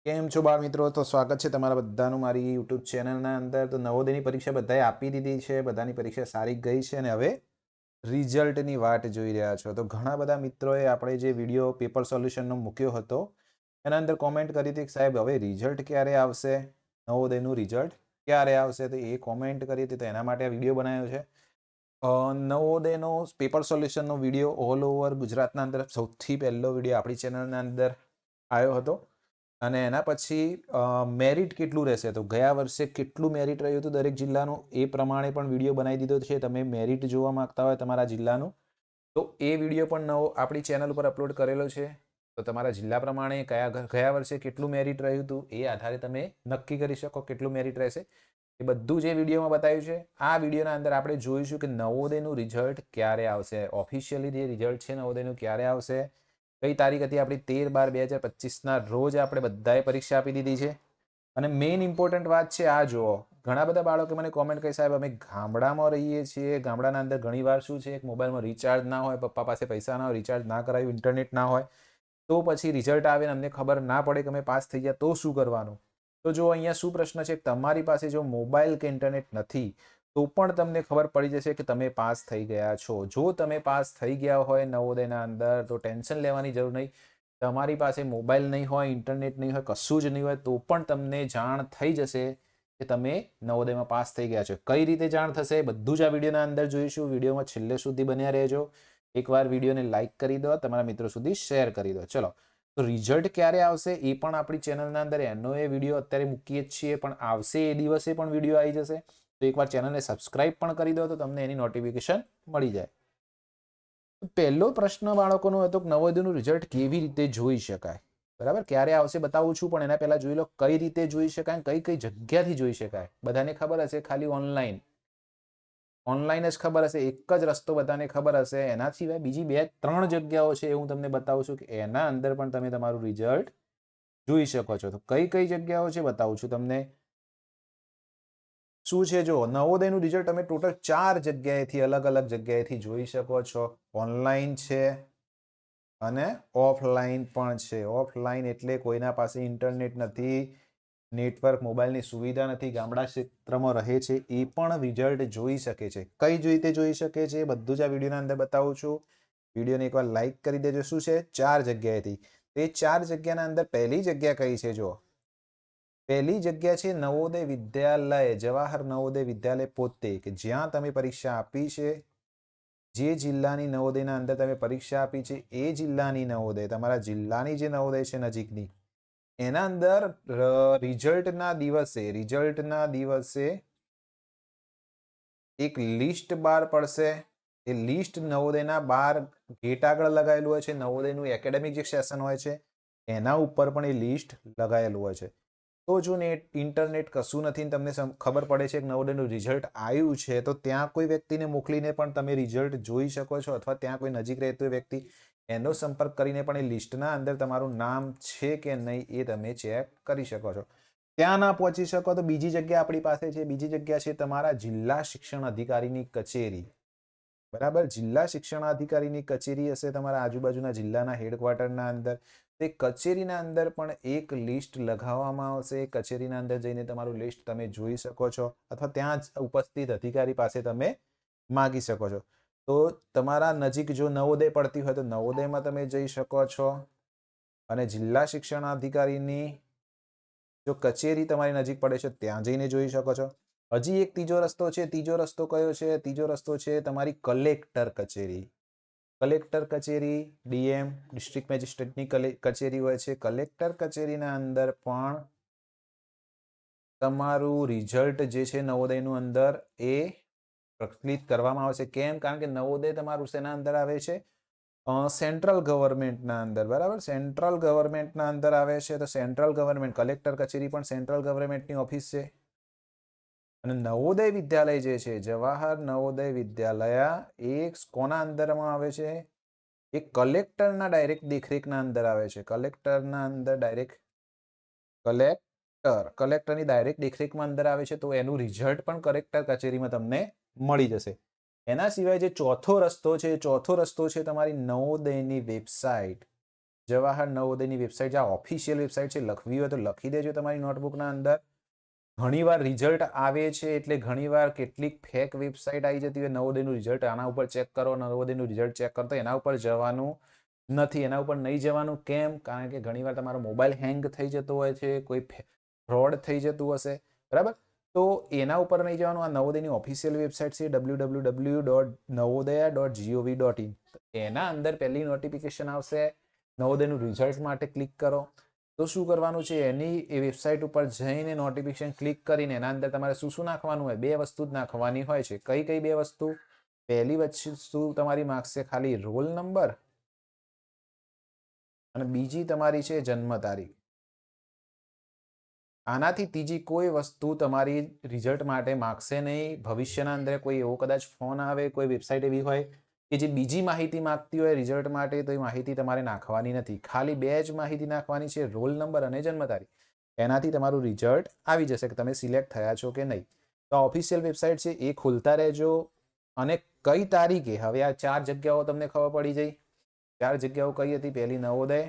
કેમ છો બાળ મિત્રો? તો સ્વાગત છે તમારા બધાનું મારી યુટ્યુબ ચેનલના અંદર. તો નવોદયની પરીક્ષા બધાએ આપી દીધી છે, બધાની પરીક્ષા સારી ગઈ છે અને હવે રિઝલ્ટની વાટ જોઈ રહ્યા છો. તો ઘણા બધા મિત્રોએ આપણે જે વિડીયો પેપર સોલ્યુશનનો મૂક્યો હતો એના અંદર કોમેન્ટ કરી હતી કે સાહેબ હવે રિઝલ્ટ ક્યારે આવશે, નવોદયનું રિઝલ્ટ ક્યારે આવશે? તો એ કોમેન્ટ કરી હતી, તો એના માટે આ વિડીયો બનાવ્યો છે. નવોદયનો પેપર સોલ્યુશનનો વિડીયો ઓલ ઓવર ગુજરાતના અંદર સૌથી પહેલો વિડીયો આપણી ચેનલના અંદર આવ્યો હતો. અને એના પછી મેરિટ કેટલું રહેશે, તો ગયા વર્ષે કેટલું મેરિટ રહ્યું હતું દરેક જિલ્લાનું એ પ્રમાણે પણ વિડીયો બનાવી દીધો છે. તમે મેરિટ જોવા માંગતા હોય તમારા જિલ્લાનું, તો એ વિડીયો પણ નવો આપણી ચેનલ ઉપર અપલોડ કરેલો છે. તો તમારા જિલ્લા પ્રમાણે ગયા વર્ષે કેટલું મેરિટ રહ્યું હતું એ આધારે તમે નક્કી કરી શકો કેટલું મેરિટ રહેશે. એ બધું જે વિડીયોમાં બતાવ્યું છે. આ વિડીયોના અંદર આપણે જોઈશું કે નવોદયનું રિઝલ્ટ ક્યારે આવશે, ઓફિશિયલી જે રિઝલ્ટ છે નવોદયનું ક્યારે આવશે. કઈ તારીખ હતી આપણી? 13/12/2025ના રોજ આપણે બધાએ પરીક્ષા આપી દીધી છે. અને મેઇન ઇમ્પોર્ટન્ટ વાત છે આ જુઓ, ઘણા બધા બાળકો મને કોમેન્ટ કરી સાહેબ અમે ગામડામાં રહીએ છીએ, ગામડાના અંદર ઘણીવાર શું છે મોબાઈલમાં રિચાર્જ ના હોય, પપ્પા પાસે પૈસા ના હોય, રિચાર્જ ના કરાયું, ઇન્ટરનેટ ના હોય, તો પછી રિઝલ્ટ આવે ને અમને ખબર ના પડે કે અમે પાસ થઈ ગયા તો શું કરવાનું? તો જો અહીંયા શું પ્રશ્ન છે, તમારી પાસે જો મોબાઈલ કે ઇન્ટરનેટ નથી તો પણ તમને ખબર પડી જશે કે તમે પાસ થઈ ગયા છો. જો તમે પાસ થઈ ગયા હોય નવોદયના અંદર તો ટેન્શન લેવાની જરૂર નહીં. તમારી પાસે મોબાઈલ નહીં હોય, ઇન્ટરનેટ નહીં હોય, કશું જ નહીં હોય તો પણ તમને જાણ થઈ જશે કે તમે નવોદયમાં પાસ થઈ ગયા છો. કઈ રીતે જાણ થશે બધું જ આ વિડીયોના અંદર જોઈશું. વિડીયોમાં છેલ્લે સુધી બન્યા રહેજો. એકવાર વિડીયોને લાઇક કરી દો, તમારા મિત્રો સુધી શેર કરી દો. ચલો, તો રિઝલ્ટ ક્યારે આવશે એ પણ આપણી ચેનલના અંદર એનો એ વિડીયો અત્યારે મૂકીએ જ છીએ, પણ આવશે એ દિવસે પણ વિડીયો આવી જશે. તો એકવાર ચેનલને સબસ્ક્રાઇબ પણ કરી દો તો તમને એની નોટિફિકેશન મળી જાય. પહેલો પ્રશ્ન બાળકોનો હતો કે નવોદયનું રિઝલ્ટ કેવી રીતે જોઈ શકાય? બરાબર, ક્યારે આવશે બતાવું છું, પણ એના પહેલા જોઈ લો કઈ રીતે જોઈ શકાય, કઈ કઈ જગ્યાથી જોઈ શકાય. બધાને ખબર હશે ખાલી ઓનલાઈન જ ખબર હશે, એક જ રસ્તો બધાને ખબર હશે. એના સિવાય બીજી 2-3 જગ્યાઓ છે એ હું તમને બતાવું છું કે એના અંદર પણ તમે તમારું રિઝલ્ટ જોઈ શકો છો. તો કઈ કઈ જગ્યાઓ છે બતાવું છું તમને. શું છે જો, નવોદયનું રિઝલ્ટ તમે ટોટલ 4 જગ્યાએથી અલગ અલગ જગ્યાએથી જોઈ શકો છો. ઓનલાઈન છે અને ઓફલાઈન પણ છે. ઓફલાઈન એટલે કોઈના પાસે ઇન્ટરનેટ નથી, નેટવર્ક મોબાઈલની સુવિધા નથી, ગામડા ક્ષેત્રમાં રહે છે, એ પણ રિઝલ્ટ જોઈ શકે છે. કઈ રીતે જોઈ શકે છે બધું જ આ વિડીયોના અંદર બતાવું છું. વિડીયોને એકવાર લાઈક કરી દેજો. શું છે 4 જગ્યાએથી, તે 4 જગ્યાના અંદર પહેલી જગ્યા કઈ છે જો, પહેલી જગ્યા છે નવોદય વિદ્યાલય, જવાહર નવોદય વિદ્યાલય પોતે, કે જ્યાં તમે પરીક્ષા આપી છે. જે જિલ્લાની નવોદયના અંદર તમે પરીક્ષા આપી છે એ જિલ્લાની નવોદય, તમારા જિલ્લાની જે નવોદય છે નજીકની, એના અંદર રિઝલ્ટના દિવસે એક લિસ્ટ બહાર પડશે. એ લિસ્ટ નવોદયના 12 ગેટ આગળ લગાવેલું હોય છે. નવોદયનું એકેડેમિક જે સેશન હોય છે એના ઉપર પણ એ લિસ્ટ લગાવેલું હોય છે. તો જો ઇન્ટરનેટ કશું નથી ને તમને ખબર પડે છે કે નવોદયનું રિઝલ્ટ આવ્યું છે, તો ત્યાં કોઈ વ્યક્તિને મોકલીને પણ તમે રિઝલ્ટ જોઈ શકો છો, અથવા ત્યાં કોઈ નજીક રહેતો વ્યક્તિ એનો સંપર્ક કરીને પણ એ લિસ્ટના અંદર તમારું નામ છે કે નહીં એ તમે ચેક કરી શકો છો. ત્યાં ના પહોંચી શકો તો બીજી જગ્યા આપણી પાસે છે. બીજી જગ્યા છે તમારા જિલ્લા શિક્ષણ અધિકારીની કચેરી. બરાબર, જિલ્લા શિક્ષણાધિકારીની કચેરી હશે તમારા આજુબાજુના જિલ્લાના હેડક્વાર્ટરના અંદર. તે કચેરીના અંદર પણ એક લિસ્ટ લગાવવામાં આવશે. કચેરીના અંદર જઈને તમારું લિસ્ટ તમે જોઈ શકો છો, અથવા ત્યાં જ ઉપસ્થિત અધિકારી પાસે તમે માગી શકો છો. તો તમારા નજીક જો નવોદય પડતી હોય તો નવોદયમાં તમે જઈ શકો છો, અને જિલ્લા શિક્ષણાધિકારીની જો કચેરી તમારી નજીક પડે છે ત્યાં જઈને જોઈ શકો છો. હજી એક ત્રીજો રસ્તો છે. ત્રીજો રસ્તો કયો છે? ત્રીજો રસ્તો છે તમારી કલેક્ટર કચેરી. કલેક્ટર કચેરી, ડીએમ ડિસ્ટ્રિક્ટ મેજિસ્ટ્રેટની કચેરી હોય છે. કલેક્ટર કચેરીના અંદર પણ તમારું રિઝલ્ટ જે છે નવોદયનું અંદર એ પ્રચલિત કરવામાં આવશે. કેમ? કારણ કે નવોદય તમારું શેના અંદર આવે છે? સેન્ટ્રલ ગવર્મેન્ટના અંદર. બરાબર, સેન્ટ્રલ ગવર્મેન્ટના અંદર આવે છે. તો સેન્ટ્રલ ગવર્મેન્ટ કલેક્ટર કચેરી પણ સેન્ટ્રલ ગવર્મેન્ટની ઓફિસ છે. અને નવોદય વિદ્યાલય જે છે, જવાહર નવોદય વિદ્યાલય, એ કોના અંદરમાં આવે છે? એ કલેક્ટરના ડાયરેક્ટ દેખરેખના અંદર આવે છે. કલેક્ટરના અંદર ડાયરેક્ટ કલેક્ટરની ડાયરેક્ટ દેખરેખમાં અંદર આવે છે. તો એનું રિઝલ્ટ પણ કલેક્ટર કચેરીમાં તમને મળી જશે. એના સિવાય જે ચોથો રસ્તો છે, ચોથો રસ્તો છે તમારી નવોદયની વેબસાઇટ. જવાહર નવોદયની વેબસાઇટ જે ઓફિશિયલ વેબસાઇટ છે લખવી હોય તો લખી દેજો તમારી નોટબુકના અંદર. ઘણીવાર રિઝલ્ટ આવે છે એટલે ઘણીવાર કેટલીક ફેક વેબસાઇટ આવી જતી હોય નવોદયનું રિઝલ્ટ આના ઉપર ચેક કરો, નવોદયનું રિઝલ્ટ ચેક કરો, તો એના ઉપર જવાનું નથી. એના ઉપર નહીં જવાનું. કેમ? કારણ કે ઘણીવાર તમારો મોબાઈલ હેંગ થઈ જતો હોય છે, કોઈ ફ્રોડ થઈ જતું હશે, બરાબર? તો એના ઉપર નહીં જવાનું. આ નવોદયની ઓફિશિયલ વેબસાઇટ છે www.navodaya.gov.in. એના અંદર પહેલી નોટિફિકેશન આવશે, નવોદયનું રિઝલ્ટ માટે ક્લિક કરો. તો શું કરવાનું છે, એની એ વેબસાઇટ ઉપર જઈને નોટિફિકેશન ક્લિક કરીને એના અંદર તમારે શું શું નાખવાનું હોય? 2 વસ્તુ જ નાખવાની હોય છે. કઈ કઈ 2 વસ્તુ? પહેલી વસ્તુ તમારી માંગશે ખાલી રોલ નંબર અને બીજી તમારી છે જન્મ તારીખ. આનાથી ત્રીજી કોઈ વસ્તુ તમારી રિઝલ્ટ માટે માંગશે નહીં. ભવિષ્યના અંદર કોઈ એવો કદાચ ફોન આવે, કોઈ વેબસાઇટ એવી હોય કે જે બીજી માહિતી માંગતી હોય રિઝલ્ટ માટે, તો એ માહિતી તમારે નાખવાની નથી. ખાલી 2 જ માહિતી નાખવાની છે, રોલ નંબર અને જન્મ તારીખ. એનાથી તમારું રિઝલ્ટ આવી જશે કે તમે સિલેક્ટ થયા છો કે નહીં. તો ઓફિશિયલ વેબસાઇટ છે એ ખોલતા રહેજો. અને કઈ તારીખે, હવે આ 4 જગ્યાઓ તમને ખબર પડી જઈ. 4 જગ્યાઓ કઈ હતી? પહેલી નવોદય,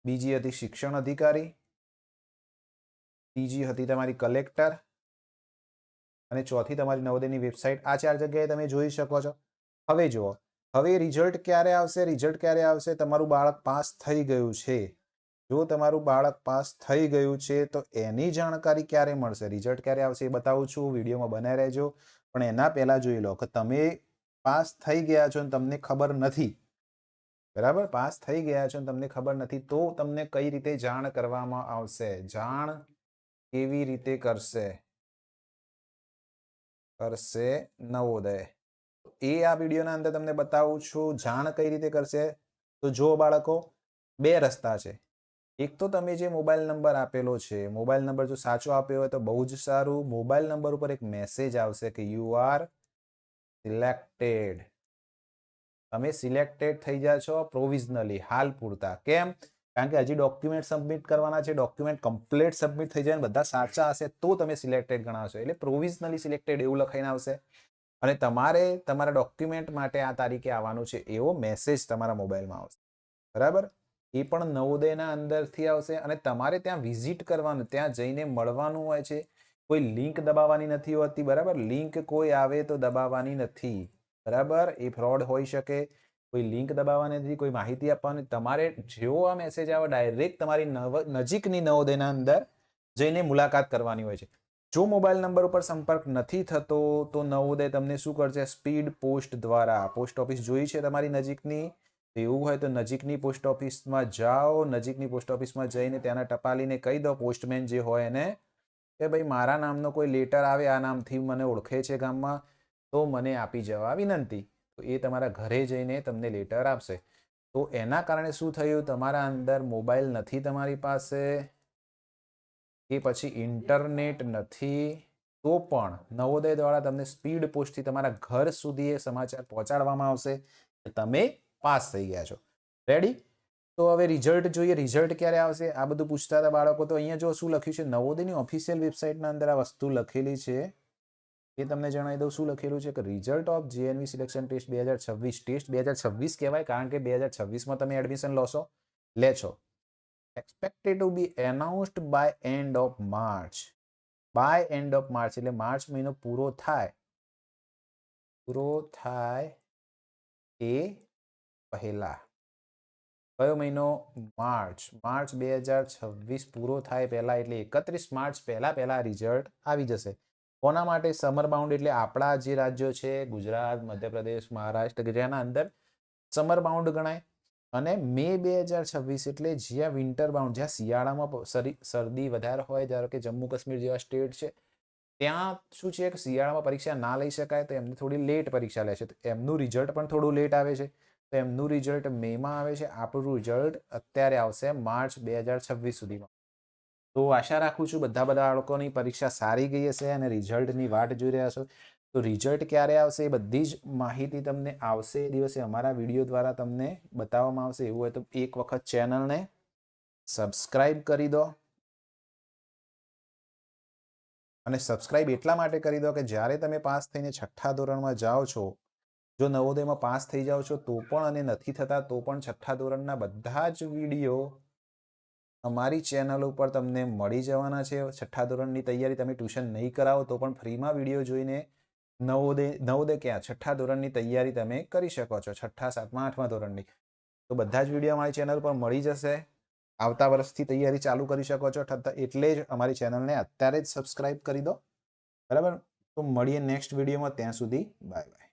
બીજી હતી શિક્ષણ અધિકારી, ત્રીજી હતી તમારી કલેક્ટર અને ચોથી તમારી નવોદયની વેબસાઇટ. આ 4 જગ્યાએ તમે જોઈ શકો છો. હવે જુઓ, હવે રિઝલ્ટ ક્યારે આવશે? રિઝલ્ટ ક્યારે આવશે? તમારું બાળક પાસ થઈ ગયું છે. જો તમારું બાળક પાસ થઈ ગયું છે તો એની જાણકારી ક્યારે મળશે? રિઝલ્ટ ક્યારે આવશે એ બતાવું છું, વિડીયોમાં બનાવી રહેજો. પણ એના પહેલા જોઈ લો કે તમે પાસ થઈ ગયા છો અને તમને ખબર નથી, બરાબર? પાસ થઈ ગયા છો અને તમને ખબર નથી, તો તમને કઈ રીતે જાણ કરવામાં આવશે? જાણ કેવી રીતે કરશે નવોદય, એ આ વિડીયોના અંદર તમને બતાવું છું. જાણ કઈ રીતે કરશે? તો જો બાળકો, 2 રસ્તા છે. એક તો તમે જે મોબાઈલ નંબર આપેલો છે, મોબાઈલ નંબર જો સાચો આપ્યો હોય તો બહુ જ સારું. મોબાઈલ નંબર ઉપર એક મેસેજ આવશે કે યુ આર સિલેક્ટેડ. તમે સિલેક્ટેડ થઈ ગયા છો પ્રોવિઝનલી, હાલ પૂરતા. કેમ? કારણ કે હજી ડોક્યુમેન્ટ સબમિટ કરવાના છે. ડોક્યુમેન્ટ કમ્પ્લીટ સબમિટ થઈ જાય, બધા સાચા હશે તો તમે સિલેક્ટેડ ગણાવશો. એટલે પ્રોવિઝનલી સિલેક્ટેડ એવું લખાઈને આવશે. અને તમારે તમારા ડોક્યુમેન્ટ માટે આ તારીખે આવવાનું છે એવો મેસેજ તમારા મોબાઈલમાં આવશે, બરાબર? એ પણ નવોદયના અંદરથી આવશે અને તમારે ત્યાં વિઝિટ કરવાનું, ત્યાં જઈને મળવાનું હોય છે. કોઈ લિંક દબાવવાની નથી હોતી, બરાબર? લિંક કોઈ આવે તો દબાવવાની નથી, બરાબર? એ ફ્રોડ હોઈ શકે. કોઈ લિંક દબાવવાની નથી, કોઈ માહિતી આપવાની. તમારે જેવો આ મેસેજ આવે ડાયરેક્ટ તમારી નજીકની નવોદયના અંદર જઈને મુલાકાત કરવાની હોય છે. જો મોબાઈલ નંબર ઉપર સંપર્ક નથી થતો તો નવોદય તમને શું કરશે? સ્પીડ પોસ્ટ દ્વારા, પોસ્ટ ઓફિસ જોઈ છે તમારી નજીકની? એવું હોય તો નજીકની પોસ્ટ ઓફિસમાં જાઓ. નજીકની પોસ્ટ ઓફિસમાં જઈને ત્યાંના ટપાલીને કહી દો, પોસ્ટમેન જે હોય એને, કે ભાઈ મારા નામનો કોઈ લેટર આવે, આ નામથી મને ઓળખે છે ગામમાં, તો મને આપી જવા વિનંતી. તો એ તમારા ઘરે જઈને તમને લેટર આપશે. તો એના કારણે શું થયું? તમારા અંદર મોબાઈલ નથી તમારી પાસે, કે પછી ઇન્ટરનેટ નથી, તો પણ નવોદય દ્વારા તમને સ્પીડ પોસ્ટથી તમારા ઘર સુધી એ સમાચાર પહોંચાડવામાં આવશે કે તમે પાસ થઈ ગયા છો. રેડી? તો હવે રિઝલ્ટ જોઈએ. રિઝલ્ટ ક્યારે આવશે આ બધું પૂછતા હતા બાળકો. તો અહીંયા જો શું લખ્યું છે, નવોદયની ઓફિશિયલ વેબસાઇટના અંદર આ વસ્તુ લખેલી છે એ તમને જણાવી દઉં. શું લખેલું છે કે result of JNV selection test 2026. Test 2026 કહેવાય કારણ કે 2026માં તમે એડમિશન લે છો. expected to be announced by end of March. By end of March એટલે માર્ચ મહિનો પૂરો થાય એ પહેલા. કયો મહિનો? માર્ચ. માર્ચ 2026 પૂરો થાય પહેલા એટલે 31 માર્ચ પહેલા રિઝલ્ટ આવી જશે. કોના માટે? સમર બાઉન્ડ એટલે આપણા જે રાજ્યો છે ગુજરાત, મધ્યપ્રદેશ, મહારાષ્ટ્ર કે જેના અંદર સમર બાઉન્ડ ગણાય. અને મે 2026 એટલે જ્યાં વિન્ટર બાઉન્ડ, જ્યાં શિયાળામાં શરદી વધારે હોય, ધારો કે જમ્મુ કાશ્મીર જેવા સ્ટેટ છે, ત્યાં શું છે કે શિયાળામાં પરીક્ષા ના લઈ શકાય તો એમને થોડી લેટ પરીક્ષા લે છે. તો એમનું રિઝલ્ટ પણ થોડું લેટ આવે છે. તો એમનું રિઝલ્ટ મેમાં આવે છે, આપણું રિઝલ્ટ અત્યારે આવશે માર્ચ 2026 સુધીમાં. તો આશા રાખું છું બધા બાળકોની પરીક્ષા સારી ગઈ હશે અને રિઝલ્ટની વાટ જોઈ રહ્યા છો. તો રિઝલ્ટ ક્યારે આવશે એ બધી જ માહિતી તમને આવશે એ દિવસે અમારા વિડીયો દ્વારા તમને બતાવવામાં આવશે. એવું હોય તો એક વખત ચેનલને સબસ્ક્રાઇબ કરી દો. અને સબસ્ક્રાઇબ એટલા માટે કરી દો કે જ્યારે તમે પાસ થઈને 6ઠ્ઠા ધોરણમાં જાઓ છો જો નવોદયમાં પાસ થઈ જાઓ છો તો પણ અને નથી થતા તો પણ છઠ્ઠા ધોરણના બધા જ વિડીયો અમારી ચેનલ ઉપર તમને મળી જવાના છે. છઠ્ઠા ધોરણની તૈયારી તમે ટ્યુશન નહીં કરાવો તો પણ ફ્રીમાં વિડીયો જોઈને નવોદય ક્યાં છઠ્ઠા ધોરણની તૈયારી તમે કરી શકો છો. છઠ્ઠા, સાતમા, આઠમા ધોરણની તો બધા જ વિડીયો અમારી ચેનલ પર મળી જશે. આવતા વર્ષથી તૈયારી ચાલુ કરી શકો છો. એટલે જ અમારી ચેનલને અત્યારે જ સબસ્ક્રાઇબ કરી દો. બરાબર, તો મળીએ નેક્સ્ટ વિડીયોમાં. ત્યાં સુધી બાય બાય.